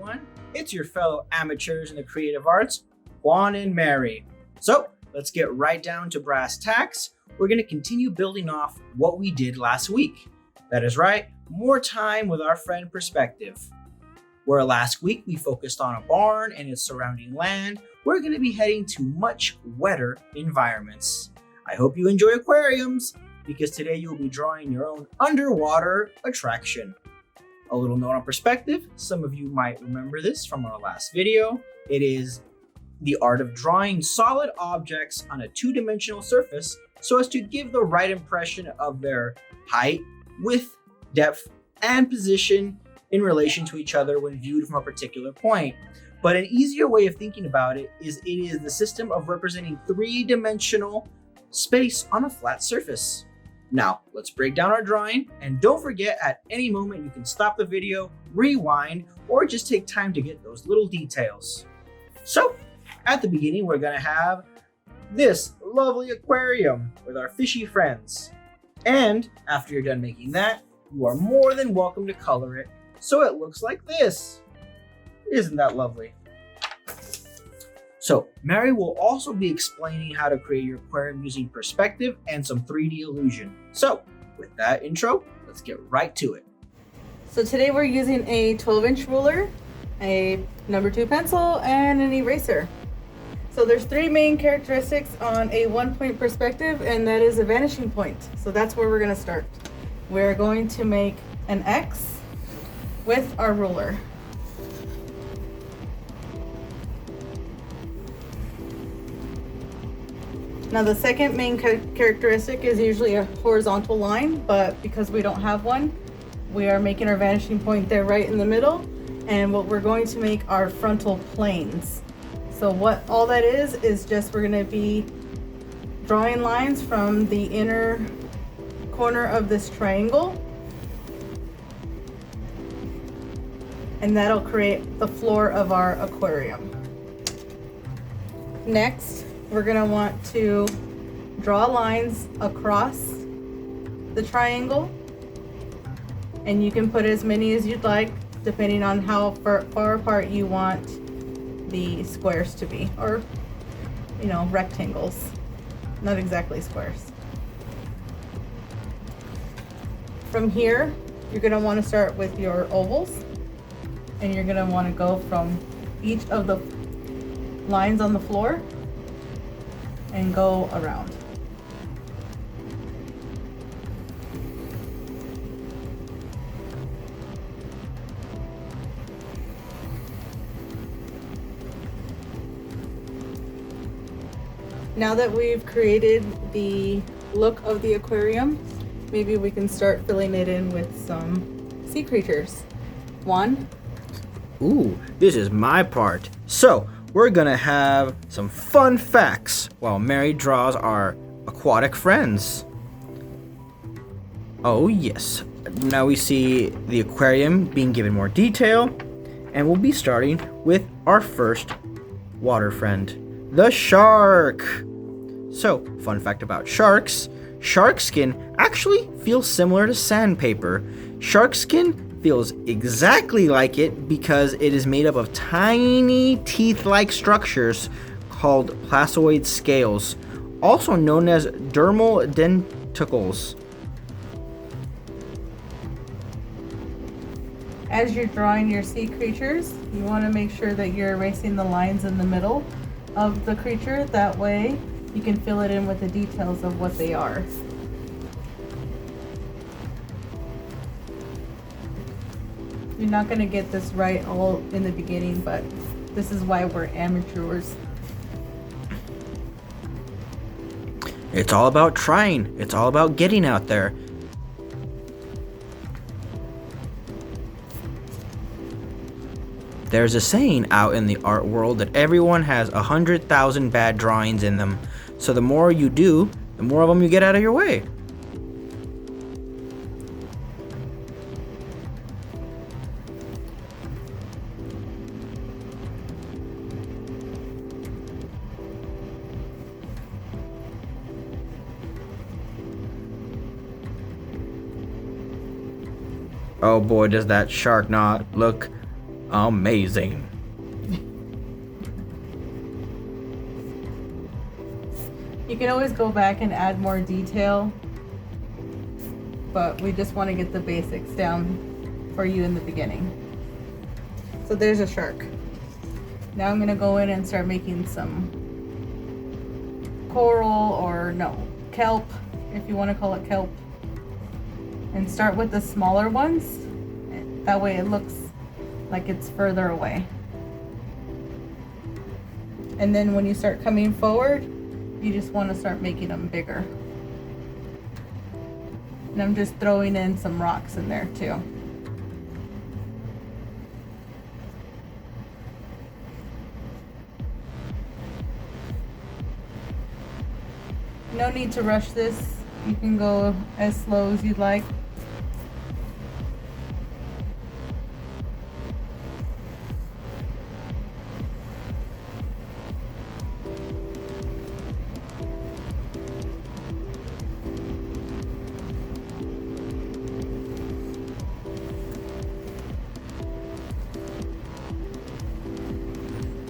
everyone. It's your fellow amateurs in the creative arts, Juan and Mary. So, let's get right down to brass tacks. We're going to continue building off what we did last week. That is right, more time with our friend Perspective. Where last week we focused on a barn and its surrounding land, we're going to be heading to much wetter environments. I hope you enjoy aquariums, because today you'll be drawing your own underwater attraction. A little note on Perspective, some of you might remember this from our last video. It is the art of drawing solid objects on a two-dimensional surface so as to give the right impression of their height, width, depth, and position in relation to each other when viewed from a particular point. But an easier way of thinking about it is the system of representing three-dimensional space on a flat surface. Now, let's break down our drawing, and don't forget at any moment you can stop the video, rewind, or just take time to get those little details. So, at the beginning we're going to have this lovely aquarium with our fishy friends. And after you're done making that, you are more than welcome to color it so it looks like this. Isn't that lovely? So, Mary will also be explaining how to create your aquarium using Perspective and some 3D illusion. So, with that intro, let's get right to it. So today we're using a 12-inch ruler, a number 2 pencil, and an eraser. So there's 3 main characteristics on a 1-point perspective, and that is a vanishing point. So that's where we're going to start. We're going to make an X with our ruler. Now the second main characteristic is usually a horizontal line, but because we don't have one, we are making our vanishing point there right in the middle, and what we're going to make are frontal planes. So what all that is just we're going to be drawing lines from the inner corner of this triangle, and that'll create the floor of our aquarium. Next, we're going to want to draw lines across the triangle, and you can put as many as you'd like depending on how far apart you want the squares to be, or rectangles, not exactly squares. From here, you're going to want to start with your ovals, and you're going to want to go from each of the lines on the floor and go around. Now that we've created the look of the aquarium, maybe we can start filling it in with some sea creatures. One. Ooh, this is my part. So, we're gonna have some fun facts while Mary draws our aquatic friends. Oh yes, now we see the aquarium being given more detail, and we'll be starting with our first water friend, the shark. So, fun fact about sharks, shark skin actually feels similar to sandpaper. Shark skin feels exactly like it because it is made up of tiny teeth-like structures called placoid scales, also known as dermal denticles. As you're drawing your sea creatures, you want to make sure that you're erasing the lines in the middle of the creature. That way you can fill it in with the details of what they are. You're not going to get this right all in the beginning, but this is why we're amateurs. It's all about trying. It's all about getting out there. There's a saying out in the art world that everyone has 100,000 bad drawings in them. So the more you do, the more of them you get out of your way. Oh boy, does that shark not look amazing. You can always go back and add more detail, but we just want to get the basics down for you in the beginning. So there's a shark. Now I'm gonna go in and start making some coral, or no, kelp, if you want to call it kelp. And start with the smaller ones. That way it looks like it's further away. And then when you start coming forward, you just want to start making them bigger. And I'm just throwing in some rocks in there too. No need to rush this. You can go as slow as you'd like.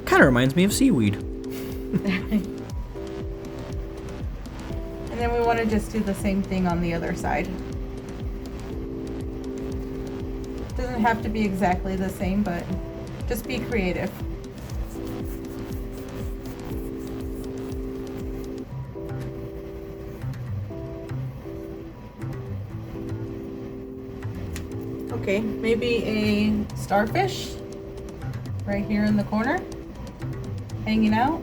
Kind of reminds me of seaweed. And then we want to just do the same thing on the other side. Doesn't have to be exactly the same, but just be creative. Okay, maybe a starfish right here in the corner, hanging out.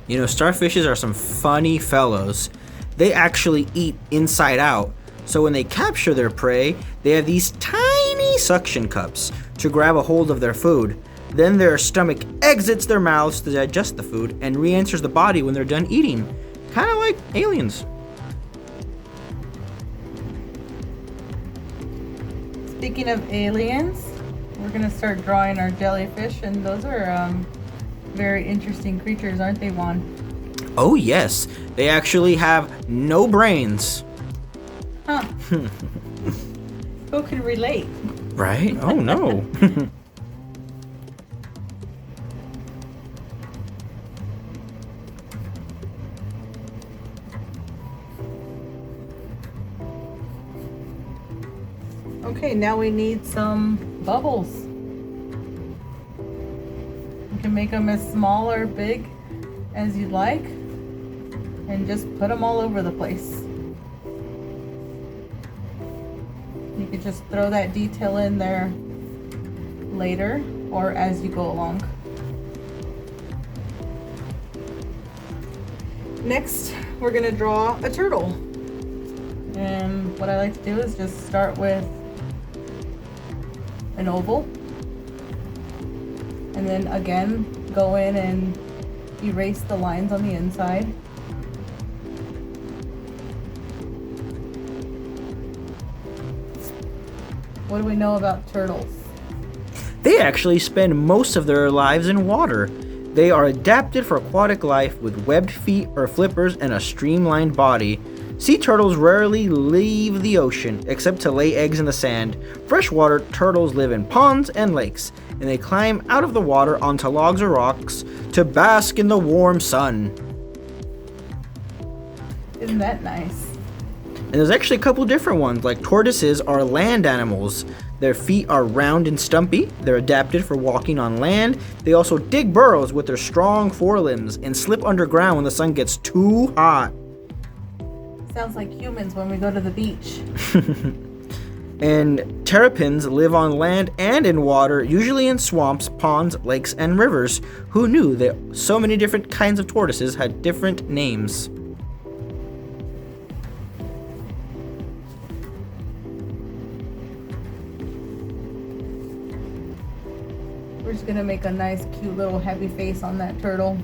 You know, starfishes are some funny fellows. They actually eat inside out. So when they capture their prey, they have these tiny suction cups to grab a hold of their food. Then their stomach exits their mouths to digest the food and re-enters the body when they're done eating. Kind of like aliens. Speaking of aliens, we're gonna start drawing our jellyfish, and those are very interesting creatures, aren't they, Juan? Oh yes, they actually have no brains. Huh. Who can relate? Right? Oh no. Okay, now we need some bubbles. You can make them as small or big as you'd like, and just put them all over the place. You could just throw that detail in there later or as you go along. Next, we're gonna draw a turtle. And what I like to do is just start with an oval, and then again go in and erase the lines on the inside. What do we know about turtles? They actually spend most of their lives in water. They are adapted for aquatic life with webbed feet or flippers and a streamlined body. Sea turtles rarely leave the ocean, except to lay eggs in the sand. Freshwater turtles live in ponds and lakes, and they climb out of the water onto logs or rocks to bask in the warm sun. Isn't that nice? And there's actually a couple different ones, like tortoises are land animals. Their feet are round and stumpy. They're adapted for walking on land. They also dig burrows with their strong forelimbs and slip underground when the sun gets too hot. Sounds like humans when we go to the beach. And terrapins live on land and in water, usually in swamps, ponds, lakes, and rivers. Who knew that so many different kinds of tortoises had different names? We're just gonna make a nice, cute little happy face on that turtle.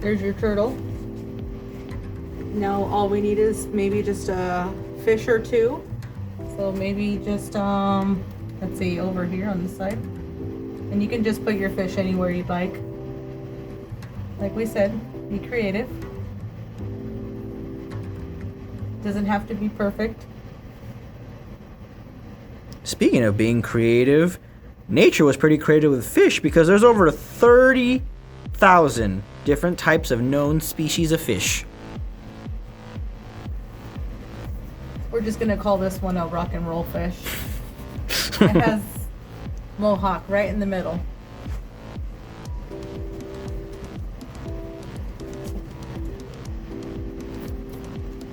There's your turtle. Now all we need is maybe just a fish or two. So maybe just, let's see, over here on this side. And you can just put your fish anywhere you'd like. Like we said, be creative. Doesn't have to be perfect. Speaking of being creative, nature was pretty creative with fish because there's over 30,000 different types of known species of fish. We're just gonna call this one a rock and roll fish. It has mohawk right in the middle.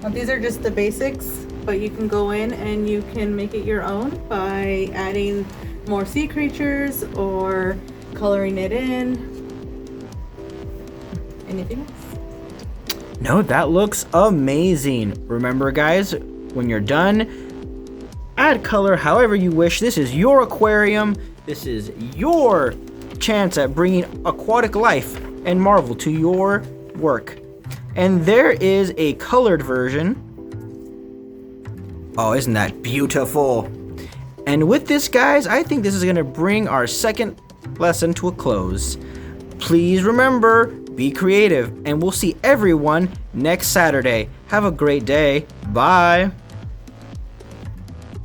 Now these are just the basics, but you can go in and you can make it your own by adding more sea creatures or coloring it in. Anything else? No, that looks amazing. Remember, guys, when you're done, add color however you wish. This is your aquarium. This is your chance at bringing aquatic life and marvel to your work. And there is a colored version. Oh, isn't that beautiful? And with this, guys, I think this is going to bring our second lesson to a close. Please remember, be creative, and we'll see everyone next Saturday. Have a great day. Bye.